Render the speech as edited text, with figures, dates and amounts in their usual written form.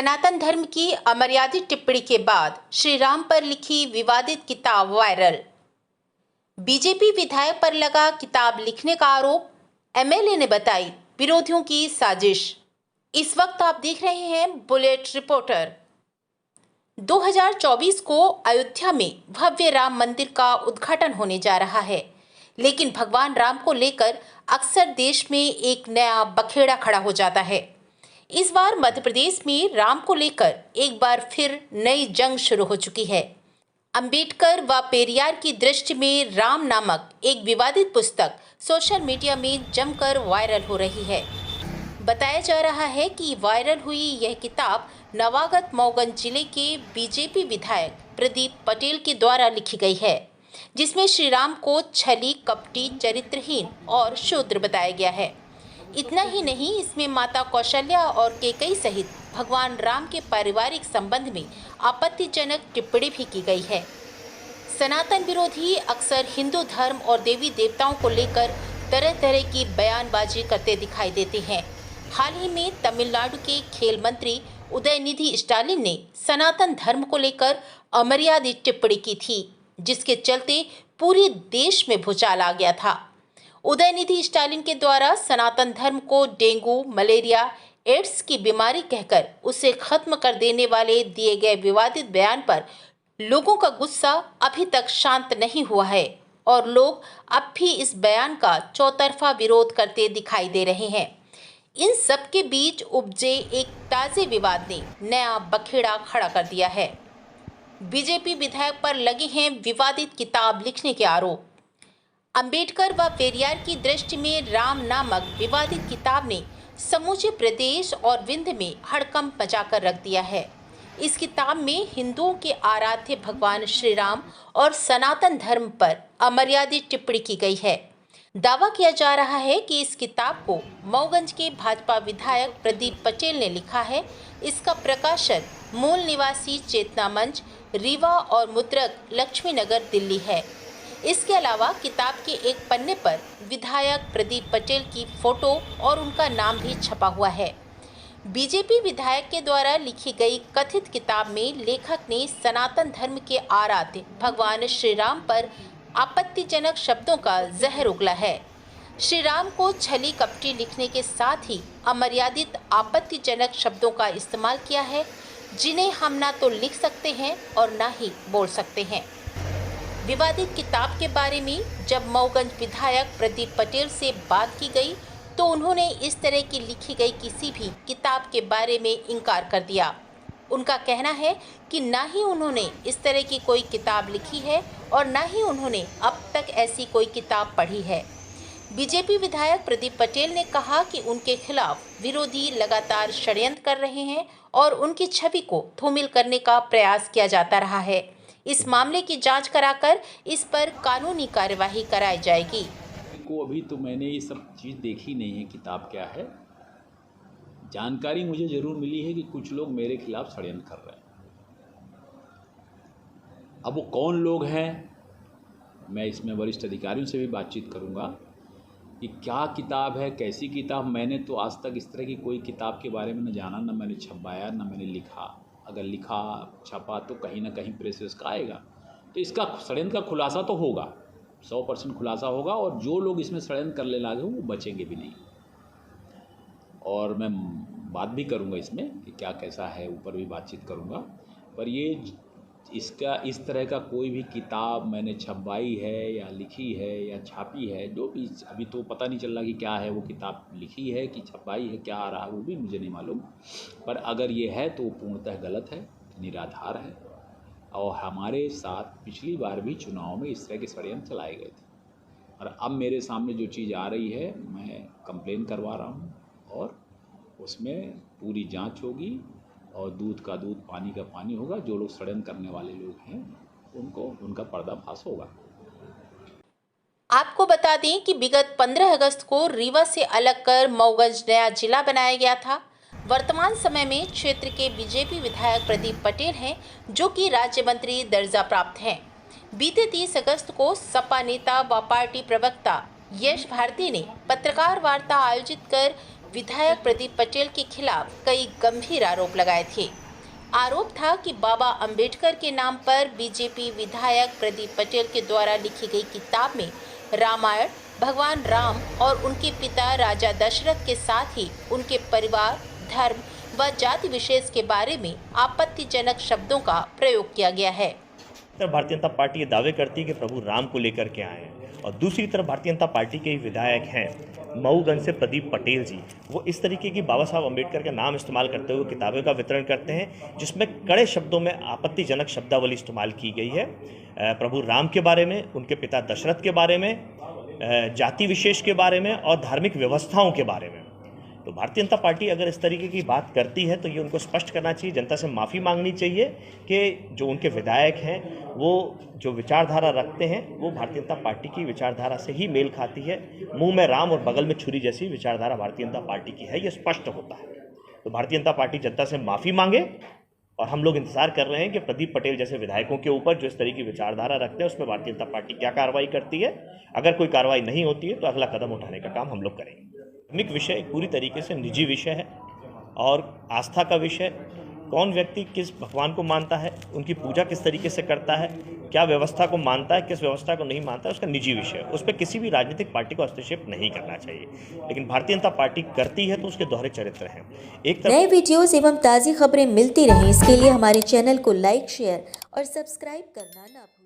सनातन धर्म की अमर्यादित टिप्पणी के बाद श्री राम पर लिखी विवादित किताब वायरल। बीजेपी विधायक पर लगा किताब लिखने का आरोप, एमएलए ने बताई विरोधियों की साजिश। इस वक्त आप देख रहे हैं बुलेट रिपोर्टर। 2024 को अयोध्या में भव्य राम मंदिर का उद्घाटन होने जा रहा है, लेकिन भगवान राम को लेकर अक्सर देश में एक नया बखेड़ा खड़ा हो जाता है। इस बार मध्य प्रदेश में राम को लेकर एक बार फिर नई जंग शुरू हो चुकी है। अंबेडकर व पेरियार की दृष्टि में राम नामक एक विवादित पुस्तक सोशल मीडिया में जमकर वायरल हो रही है। बताया जा रहा है कि वायरल हुई यह किताब नवागत मऊगंज जिले के बीजेपी विधायक प्रदीप पटेल के द्वारा लिखी गई है, जिसमें श्री राम को छली, कपटी, चरित्रहीन और शूद्र बताया गया है। इतना ही नहीं, इसमें माता कौशल्या और कैकेयी सहित भगवान राम के पारिवारिक संबंध में आपत्तिजनक टिप्पणी भी की गई है। सनातन विरोधी अक्सर हिंदू धर्म और देवी देवताओं को लेकर तरह तरह की बयानबाजी करते दिखाई देते हैं। हाल ही में तमिलनाडु के खेल मंत्री उदयनिधि स्टालिन ने सनातन धर्म को लेकर अमर्यादित टिप्पणी की थी, जिसके चलते पूरे देश में भूचाल आ गया था। उदयनिधि स्टालिन के द्वारा सनातन धर्म को डेंगू, मलेरिया, एड्स की बीमारी कहकर उसे खत्म कर देने वाले दिए गए विवादित बयान पर लोगों का गुस्सा अभी तक शांत नहीं हुआ है और लोग अब भी इस बयान का चौतरफा विरोध करते दिखाई दे रहे हैं। इन सब के बीच उपजे एक ताजे विवाद ने नया बखेड़ा खड़ा कर दिया है। बीजेपी विधायक पर लगे हैं विवादित किताब लिखने के आरोप। अंबेडकर व पेरियार की दृष्टि में राम नामक विवादित किताब ने समूचे प्रदेश और विंध्य में हड़कंप मचाकर रख दिया है। इस किताब में हिंदुओं के आराध्य भगवान श्री राम और सनातन धर्म पर अमर्यादित टिप्पणी की गई है। दावा किया जा रहा है कि इस किताब को मऊगंज के भाजपा विधायक प्रदीप पटेल ने लिखा है। इसका प्रकाशन मूल निवासी चेतना मंच, रीवा और मुद्रक, लक्ष्मी नगर, दिल्ली है। इसके अलावा किताब के एक पन्ने पर विधायक प्रदीप पटेल की फोटो और उनका नाम भी छपा हुआ है। बीजेपी विधायक के द्वारा लिखी गई कथित किताब में लेखक ने सनातन धर्म के आराध्य भगवान श्री राम पर आपत्तिजनक शब्दों का जहर उगला है। श्री राम को छली, कपटी लिखने के साथ ही अमर्यादित आपत्तिजनक शब्दों का इस्तेमाल किया है, जिन्हें हम ना तो लिख सकते हैं और ना ही बोल सकते हैं। विवादित किताब के बारे में जब मऊगंज विधायक प्रदीप पटेल से बात की गई तो उन्होंने इस तरह की लिखी गई किसी भी किताब के बारे में इनकार कर दिया। उनका कहना है कि ना ही उन्होंने इस तरह की कोई किताब लिखी है और ना ही उन्होंने अब तक ऐसी कोई किताब पढ़ी है। बीजेपी विधायक प्रदीप पटेल ने कहा कि उनके खिलाफ विरोधी लगातार षड्यंत्र कर रहे हैं और उनकी छवि को धूमिल करने का प्रयास किया जाता रहा है। इस मामले की जांच कराकर इस पर कानूनी कार्यवाही कराई जाएगी। अभी तो मैंने ये सब चीज़ देखी नहीं है, किताब क्या है। जानकारी मुझे ज़रूर मिली है कि कुछ लोग मेरे खिलाफ षड्यंत्र कर रहे हैं। अब वो कौन लोग हैं, मैं इसमें वरिष्ठ अधिकारियों से भी बातचीत करूंगा कि क्या किताब है, कैसी किताब। मैंने तो आज तक इस तरह की कोई किताब के बारे में न जाना, न मैंने छपवाया, न मैंने लिखा। अगर लिखा छपा तो कहीं ना कहीं प्रेस का आएगा, तो इसका षड्यंत्र का खुलासा तो होगा, 100% खुलासा होगा और जो लोग इसमें षड्यंत्र करने लगे वो बचेंगे भी नहीं। और मैं बात भी करूंगा इसमें कि क्या कैसा है, ऊपर भी बातचीत करूंगा। पर ये इसका इस तरह का कोई भी किताब मैंने छपवाई है या लिखी है या छापी है, जो भी अभी तो पता नहीं चल रहा कि क्या है, वो किताब लिखी है कि छपवाई है, क्या आ रहा है वो भी मुझे नहीं मालूम। पर अगर ये है तो वो पूर्णतः गलत है, निराधार है। और हमारे साथ पिछली बार भी चुनाव में इस तरह के षड्यंत्र चलाए गए थे और अब मेरे सामने जो चीज़ आ रही है, मैं कंप्लेन करवा रहा हूँ और उसमें पूरी जांच होगी और दूध का दूध, पानी का पानी होगा। जो लोग षड्यंत्र करने वाले लोग हैं उनका पर्दाफाश होगा। आपको बता दें कि विगत 15 अगस्त को रीवा से अलग कर मऊगंज नया जिला बनाया गया था। वर्तमान समय में क्षेत्र के बीजेपी विधायक प्रदीप पटेल हैं, जो कि राज्य मंत्री दर्जा प्राप्त हैं। बीते 30 अगस्त को सपा नेता व पार्टी प्रवक्ता यश भारती ने पत्रकार वार्ता आयोजित कर विधायक प्रदीप पटेल के खिलाफ कई गंभीर आरोप लगाए थे। आरोप था कि बाबा अंबेडकर के नाम पर बीजेपी विधायक प्रदीप पटेल के द्वारा लिखी गई किताब में रामायण, भगवान राम और उनके पिता राजा दशरथ के साथ ही उनके परिवार, धर्म व जाति विशेष के बारे में आपत्तिजनक शब्दों का प्रयोग किया गया है। भारतीय जनता पार्टी ये दावे करती है कि प्रभु राम को लेकर के आए हैं, और दूसरी तरफ भारतीय जनता पार्टी के विधायक हैं मऊगंज से प्रदीप पटेल जी, वो इस तरीके की बाबा साहब अम्बेडकर का नाम इस्तेमाल करते हुए किताबों का वितरण करते हैं जिसमें कड़े शब्दों में आपत्तिजनक शब्दावली इस्तेमाल की गई है प्रभु राम के बारे में, उनके पिता दशरथ के बारे में, जाति विशेष के बारे में और धार्मिक व्यवस्थाओं के बारे में। तो भारतीय जनता पार्टी अगर इस तरीके की बात करती है तो ये उनको स्पष्ट करना चाहिए, जनता से माफ़ी मांगनी चाहिए कि जो उनके विधायक हैं वो जो विचारधारा रखते हैं वो भारतीय जनता पार्टी की विचारधारा से ही मेल खाती है। मुंह में राम और बगल में छुरी जैसी विचारधारा भारतीय जनता पार्टी की है, ये स्पष्ट होता है। तो भारतीय जनता पार्टी जनता से माफ़ी मांगे, और हम लोग इंतजार कर रहे हैं कि प्रदीप पटेल जैसे विधायकों के ऊपर जो इस तरह की विचारधारा रखते हैं उसमें भारतीय जनता पार्टी क्या कार्रवाई करती है। अगर कोई कार्रवाई नहीं होती है तो अगला कदम उठाने का काम हम लोग करेंगे। धार्मिक विषय एक पूरी तरीके से निजी विषय है और आस्था का विषय, कौन व्यक्ति किस भगवान को मानता है, उनकी पूजा किस तरीके से करता है, क्या व्यवस्था को मानता है, किस व्यवस्था को नहीं मानता है, उसका निजी विषय है। उस पर किसी भी राजनीतिक पार्टी को हस्तक्षेप नहीं करना चाहिए, लेकिन भारतीय जनता पार्टी करती है तो उसके दोहरे चरित्र हैं। एक नए वीडियोस एवं ताज़ी खबरें मिलती रहें, इसके लिए हमारे चैनल को लाइक, शेयर और सब्सक्राइब करना ना भूलें।